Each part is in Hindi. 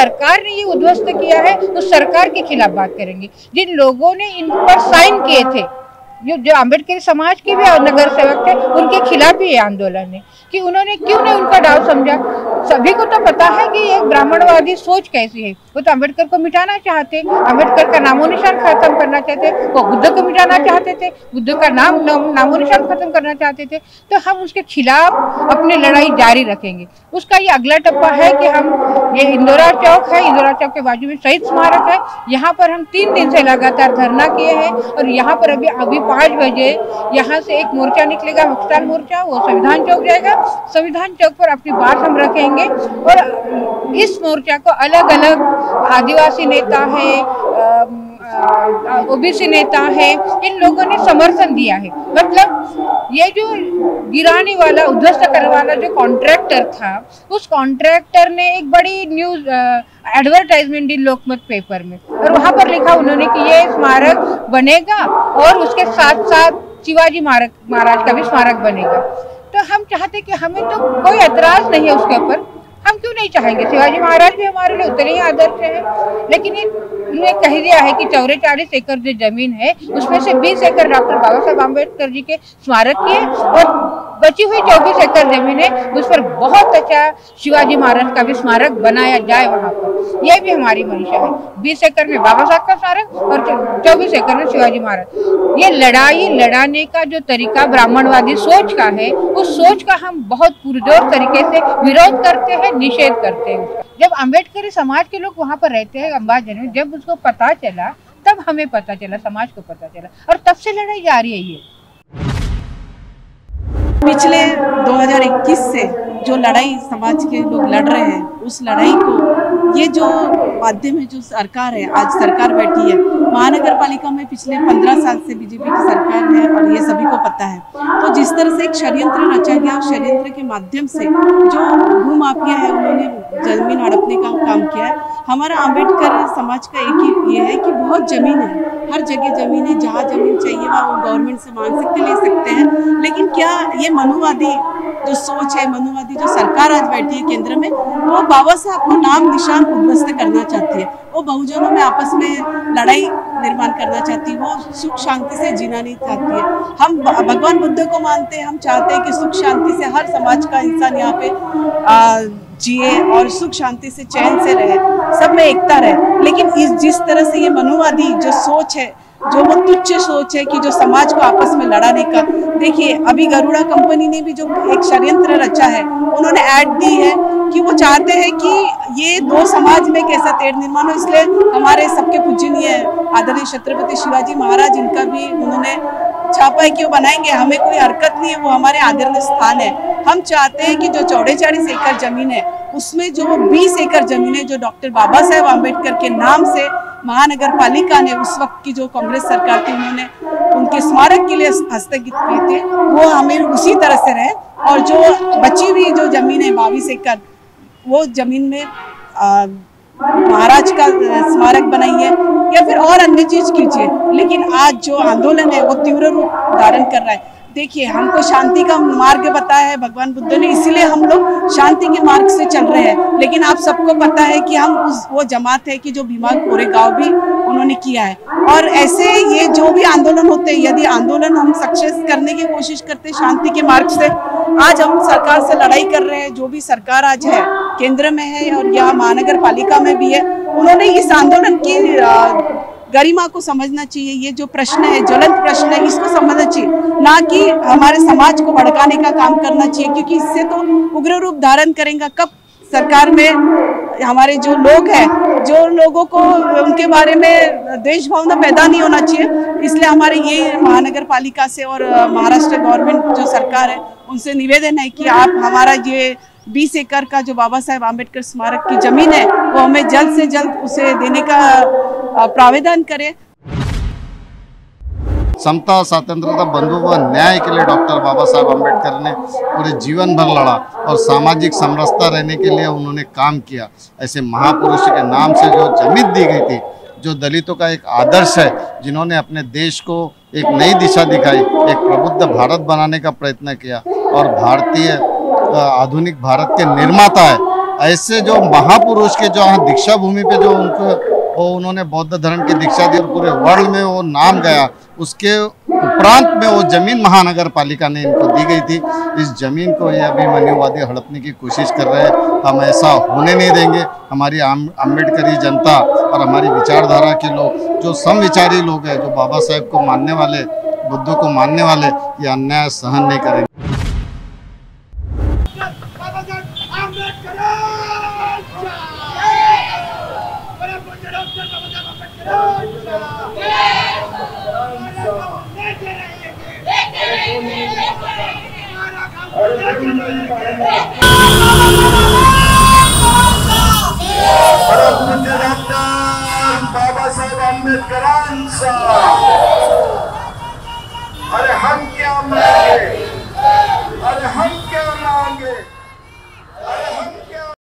सरकार ने ये उद्ध्वस्त किया है उस सरकार के खिलाफ बात करेंगे। जिन लोगों ने इन पर साइन किए थे, जो अम्बेडकर समाज के भी नगर सेवक थे, उनके खिलाफ भी ये आंदोलन है कि उन्होंने क्यों नहीं उनका डाव समझा। सभी को तो पता है कि एक ब्राह्मणवादी सोच कैसी है। वो तो अम्बेडकर को मिटाना चाहते, अम्बेडकर का नामो निशान खत्म करना चाहते, वो बुद्ध को मिटाना चाहते थे, बुद्ध का नामो निशान खत्म करना चाहते थे। तो हम उसके खिलाफ अपनी लड़ाई जारी रखेंगे। उसका ये अगला टप्पा है कि हम ये इंदिरा चौक है, इंदिरा चौक के बाजू में शहीद स्मारक है, यहाँ पर हम 3 दिन से लगातार धरना किए हैं और यहाँ पर अभी 5 बजे यहाँ से एक मोर्चा निकलेगा, हड़ताल मोर्चा, वो संविधान चौक जाएगा। संविधान चौक पर अपनी बात हम रखेंगे और इस मोर्चा को अलग अलग आदिवासी नेता है, ओबीसी नेता है, इन लोगों ने समर्थन दिया है। मतलब ये जो गिराने वाला, उद्ध्वस्त करने वाला जो कॉन्ट्रैक्टर था, उस कॉन्ट्रैक्टर ने एक बड़ी न्यूज एडवर्टाइजमेंट दी लोकमत पेपर में और वहां पर लिखा उन्होंने कि ये स्मारक बनेगा और उसके साथ साथ शिवाजी महाराज का भी स्मारक बनेगा। तो हम चाहते कि हमें तो कोई एतराज नहीं है उसके ऊपर, हम क्यों नहीं चाहेंगे, शिवाजी महाराज भी हमारे लिए उतने ही आदर्श है। लेकिन इन्होंने कह दिया है कि 44 एकड़ जो जमीन है उसमें से 20 एकड़ डॉक्टर बाबा साहब आम्बेडकर जी के स्मारक की है और बची हुई 24 एकड़ जमीन है उस पर बहुत अच्छा शिवाजी महाराज का भी स्मारक बनाया जाए वहाँ पर। यह भी हमारी मंशा है। 20 एकड़ में बाबा साहब का स्मारक और 24 एकड़ में शिवाजी महाराज। ये लड़ाई लड़ाने का जो तरीका ब्राह्मणवादी सोच का है, उस सोच का हम बहुत पुरजोर तरीके से विरोध करते हैं, निषेध करते हैं। जब अम्बेडकरी समाज के लोग वहाँ पर रहते हैं अंबाजन में, जब उसको पता चला तब हमें पता चला, समाज को पता चला और तब से लड़ाई जारी है। ये पिछले 2021 से जो लड़ाई समाज के लोग लड़ रहे हैं, उस लड़ाई को ये जो माध्यम है, जो सरकार है, आज सरकार बैठी है महानगर पालिका में, पिछले 15 साल से बीजेपी की सरकार है और ये सभी को पता है। तो जिस तरह से एक षड्यंत्र रचा गया, षड्यंत्र के माध्यम से जो भूमाफिया है उन्होंने जमीन हड़पने का काम किया है। हमारा अम्बेडकर समाज का एक ही ये है कि बहुत ज़मीन है, हर जगह ज़मीन है, जहाँ ज़मीन चाहिए वहाँ वो गवर्नमेंट से मांग सकते, ले सकते हैं। लेकिन क्या ये मनुवादी जो सोच है, मनुवादी जो सरकार आज बैठी है केंद्र में, वो बाबा साहब को नाम निशान उद्ध्वस्त करना चाहती है। वो बहुजनों में आपस में लड़ाई निर्माण करना चाहती है, वो सुख शांति से जीना नहीं चाहती है। हम भगवान बुद्ध को मानते हैं, हम चाहते हैं कि सुख शांति से हर समाज का इंसान यहाँ पे जिए और सुख शांति से चैन से रहे, सब में एकता रहे। लेकिन जिस तरह से ये मनुवादी जो सोच है, जो वो तुच्छ सोच है कि जो समाज को आपस में लड़ाने का, देखिए अभी गरुड़ा कंपनी ने भी जो एक षड्यंत्र रचा है, उन्होंने ऐड दी है कि वो चाहते हैं कि ये 2 समाज में कैसा तेढ़ निर्माण हो। इसलिए हमारे सबके पूजनीय आदरणीय छत्रपति शिवाजी महाराज, इनका भी उन्होंने छापा है कि वो बनाएंगे। हमें कोई हरकत नहीं है, वो हमारे आदरणीय स्थान है। हम चाहते हैं कि जो 44 एकड़ जमीन है उसमें जो 20 एकड़ जमीन है जो डॉक्टर बाबा साहेब आम्बेडकर के नाम से महानगर पालिका ने, उस वक्त की जो कांग्रेस सरकार थी, उन्होंने उनके स्मारक के लिए हस्तक्षेप किए थे, वो हमें उसी तरह से रहे। और जो बची हुई जो जमीन है 22 एकड़, वो जमीन में महाराज का स्मारक बनाइए या फिर और अन्य चीज कीजिए। लेकिन आज जो आंदोलन है वो तीव्र रूप धारण कर रहा है। देखिए, हमको शांति का मार्ग बताया है भगवान बुद्ध ने, इसीलिए हम लोग शांति के मार्ग से चल रहे हैं। लेकिन आप सबको पता है कि हम वो जमात है कि जो भीमा कोरेगांव भी उन्होंने किया है। और ऐसे ये जो भी आंदोलन होते हैं, यदि आंदोलन हम सक्सेस करने की कोशिश करते हैं शांति के मार्ग से, आज हम सरकार से लड़ाई कर रहे हैं। जो भी सरकार आज है, केंद्र में है और यहाँ महानगर पालिका में भी है, उन्होंने इस आंदोलन की गरिमा को समझना चाहिए। ये जो प्रश्न है, ज्वलंत प्रश्न है, इसको समझना चाहिए, ना कि हमारे समाज को भड़काने का काम करना चाहिए, क्योंकि इससे तो उग्र रूप धारण करेगा। कब सरकार में हमारे जो लोग हैं, जो लोगों को उनके बारे में देश भावना पैदा नहीं होना चाहिए। इसलिए हमारे ये महानगर पालिका से और महाराष्ट्र गवर्नमेंट जो सरकार है, उनसे निवेदन है कि आप हमारा ये 20 एकड़ का जो बाबा साहेब आम्बेडकर स्मारक की जमीन है, वो हमें जल्द से जल्द उसे देने का प्रावधान करें। समता, स्वतंत्रता, बंधुत्व व न्याय के लिए डॉक्टर बाबा साहब आम्बेडकर ने पूरे जीवन भर लड़ा और सामाजिक समरसता रहने के लिए उन्होंने काम किया। ऐसे महापुरुष के नाम से जो जमीन दी गई थी, जो दलितों का एक आदर्श है, जिन्होंने अपने देश को एक नई दिशा दिखाई, एक प्रबुद्ध भारत बनाने का प्रयत्न किया और भारतीय आधुनिक भारत के निर्माता है, ऐसे जो महापुरुष के जो दीक्षा भूमि पे जो उन्होंने बौद्ध धर्म की दीक्षा दी और पूरे वर्ल्ड में वो नाम गया, उसके उपरांत में वो जमीन महानगर पालिका ने इनको दी गई थी। इस जमीन को ये अभिमन्युवादी हड़पने की कोशिश कर रहे हैं। हम ऐसा होने नहीं देंगे। हमारी अम्बेडकरी जनता और हमारी विचारधारा के लोग, जो समविचारी लोग हैं, जो बाबा साहेब को मानने वाले, बुद्ध को मानने वाले, ये अन्याय सहन नहीं करेंगे। बाबा साहेब आंबेडकरांचा अरे हम क्या मांगे, अरे हम क्या मांगे, अरे हम क्या।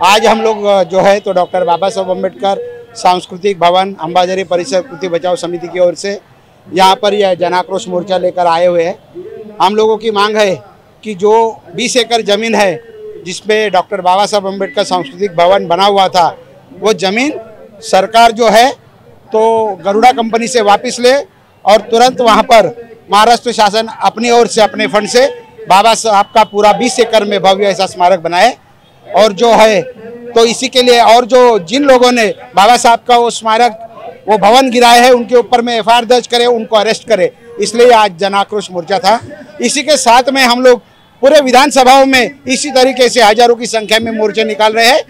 आज हम लोग जो है तो डॉक्टर बाबा साहब अम्बेडकर सांस्कृतिक भवन अंबाझरी परिसर कृति बचाओ समिति की ओर से यहाँ पर यह जनाक्रोश मोर्चा लेकर आए हुए हैं। हम लोगों की मांग है कि जो 20 एकड़ ज़मीन है जिसपे डॉक्टर बाबा साहब अम्बेडकर सांस्कृतिक भवन बना हुआ था, वो ज़मीन सरकार जो है तो गरुड़ा कंपनी से वापस ले और तुरंत वहाँ पर महाराष्ट्र शासन अपनी ओर से अपने फंड से बाबा साहब का पूरा 20 एकड़ में भव्य ऐसा स्मारक बनाए। और जो है तो इसी के लिए, और जो जिन लोगों ने बाबा साहब का वो स्मारक, वो भवन गिराए हैं, उनके ऊपर में एफआईआर दर्ज करे, उनको अरेस्ट करे। इसलिए आज जनाक्रोश मोर्चा था। इसी के साथ में हम लोग पूरे विधानसभाओं में इसी तरीके से हजारों की संख्या में मोर्चे निकाल रहे हैं।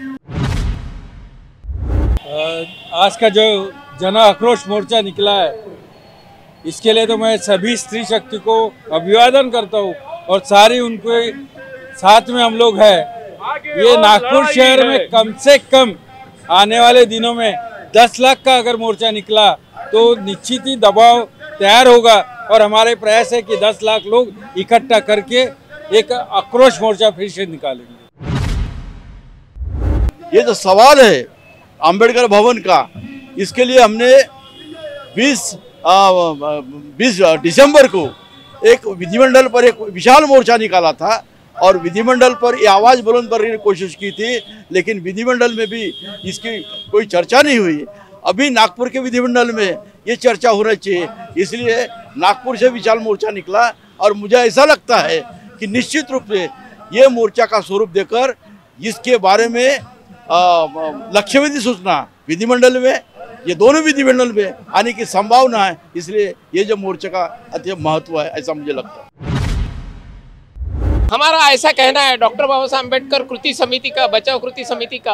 आज का जो जन आक्रोश मोर्चा निकला है, इसके लिए तो मैं सभी स्त्री शक्ति को अभिवादन करता हूँ और सारी उनके साथ में हम लोग हैं। ये नागपुर शहर में कम से कम आने वाले दिनों में 10 लाख का अगर मोर्चा निकला तो निश्चित ही दबाव तैयार होगा और हमारे प्रयास है कि 10 लाख लोग इकट्ठा करके एक आक्रोश मोर्चा फिर से निकालेंगे। ये जो सवाल है अंबेडकर भवन का, इसके लिए हमने 20 दिसंबर को एक विधिमंडल पर एक विशाल मोर्चा निकाला था और विधिमंडल पर ये आवाज़ बुलंद करने की कोशिश की थी, लेकिन विधिमंडल में भी इसकी कोई चर्चा नहीं हुई। अभी नागपुर के विधिमंडल में ये चर्चा होना चाहिए, इसलिए नागपुर से विशाल मोर्चा निकला और मुझे ऐसा लगता है कि निश्चित रूप से ये मोर्चा का स्वरूप देकर इसके बारे में लक्ष्यवेधी सूचना विधिमंडल में, ये दोनों विधिमंडल में आने की संभावना है। इसलिए ये जो मोर्चा का अति महत्व है, ऐसा मुझे लगता है। हमारा ऐसा कहना है डॉक्टर बाबा साहब अम्बेडकर कृति समिति का, बचाव कृति समिति का,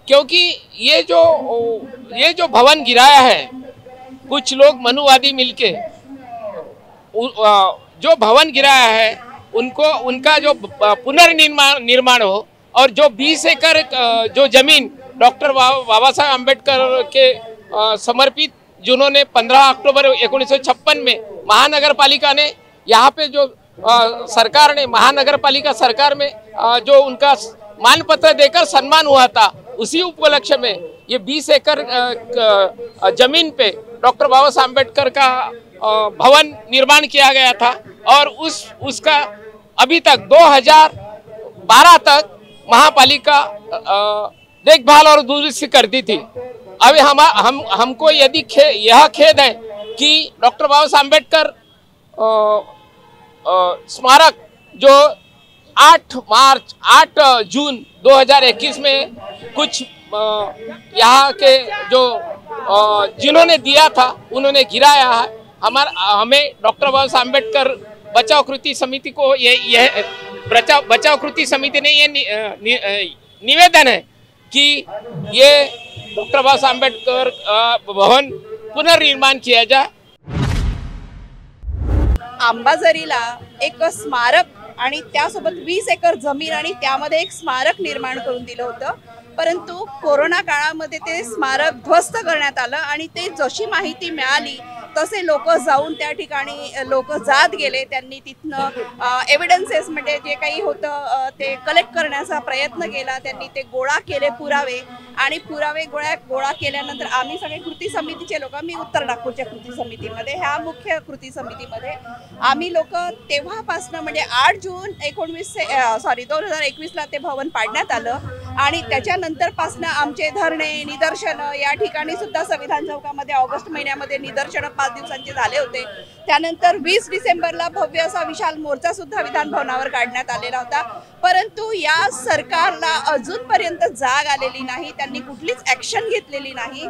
क्योंकि ये जो भवन गिराया है, कुछ लोग मनुवादी मिलके जो भवन गिराया है उनका जो पुनर्निर्माण हो, और जो 20 एकड़ जो जमीन डॉक्टर बाबा साहब अम्बेडकर के समर्पित, जिन्होंने 15 अक्टूबर 1956 में महानगर पालिका ने यहाँ पे जो सरकार ने, महानगर पालिका सरकार में जो उनका मान पत्र देकर सम्मान हुआ था, उसी उपलक्ष्य में ये 20 एकड़ जमीन पे डॉक्टर बाबा साहब अम्बेडकर का भवन निर्माण किया गया था। और उसका अभी तक 2012 तक महापालिका देखभाल और दुरुस्ती करती थी। अभी हमको यदि यह खेद है कि डॉक्टर बाबा साहब अम्बेडकर स्मारक जो 8 जून 2021 में कुछ यहाँ के जो जिन्होंने दिया था उन्होंने गिराया है। हमें डॉक्टर बाबा साहब अम्बेडकर बचाव कृति समिति को बचाव कृति समिति ने ये निवेदन है कि ये डॉक्टर बाबा साहब अम्बेडकर भवन पुनर्निर्माण किया जाए। अंबाझरीला एक स्मारक आणि त्यासोबत 20 एकर जमीन आणि त्यामध्ये एक स्मारक निर्माण करून दिलं होतं, परंतु कोरोना काळामध्ये ते स्मारक ध्वस्त करण्यात आलं आणि ते जशी माहिती मिळाली तसे लोक जाऊन त्या ठिकाणी लोक जात गेले। त्यांनी तिथनं एव्हिडन्सेस म्हणजे जे काही होतं ते कलेक्ट करण्याचा प्रयत्न केला। त्यांनी ते गोळा केले पुरावे, आणि पुरावे गोळा केल्यानंतर आम्ही सगळे कृती समितीचे लोक, मी उत्तर नागपूरच्या कृती समितीमध्ये, ह्या मुख्य कृती समितीमध्ये आम्ही लोक तेव्हापासून म्हणजे 8 जून 2021ला ते भवन पाडण्यात आलं, आणि त्याच्यानंतर पासून आमचे धरणे निदर्शनं या ठिकाणी सुद्धा संविधान चौकामध्ये ऑगस्ट महिन्यामध्ये निदर्शनं 5 दिवसांचे झाले होते। त्यानंतर 20 डिसेंबरला भव्य असा विशाल मोर्चा सुद्धा विधान भवनावर काढण्यात आलेला होता, परंतु या सरकारला अजूनपर्यंत जाग आलेली नाही, त्यांनी कुठलीच ॲक्शन घेतलेली नाही।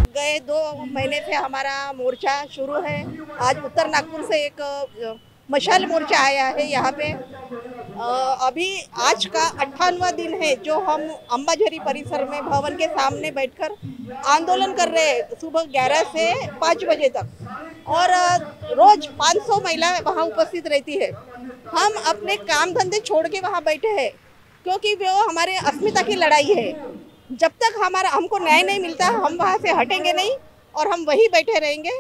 गए 2 महीने से हमारा मोर्चा शुरू है। आज उत्तर नागपुर से एक मशाल मोर्चा आया है यहाँ पे। अभी आज का 58वां दिन है जो हम अंबाझरी परिसर में भवन के सामने बैठकर आंदोलन कर रहे हैं, सुबह 11 से 5 बजे तक, और रोज 500 महिला वहाँ उपस्थित रहती है। हम अपने काम धंधे छोड़ के वहाँ बैठे हैं क्योंकि वो हमारे अस्मिता की लड़ाई है। जब तक हमको न्याय नहीं मिलता हम वहाँ से हटेंगे नहीं और हम वहीं बैठे रहेंगे।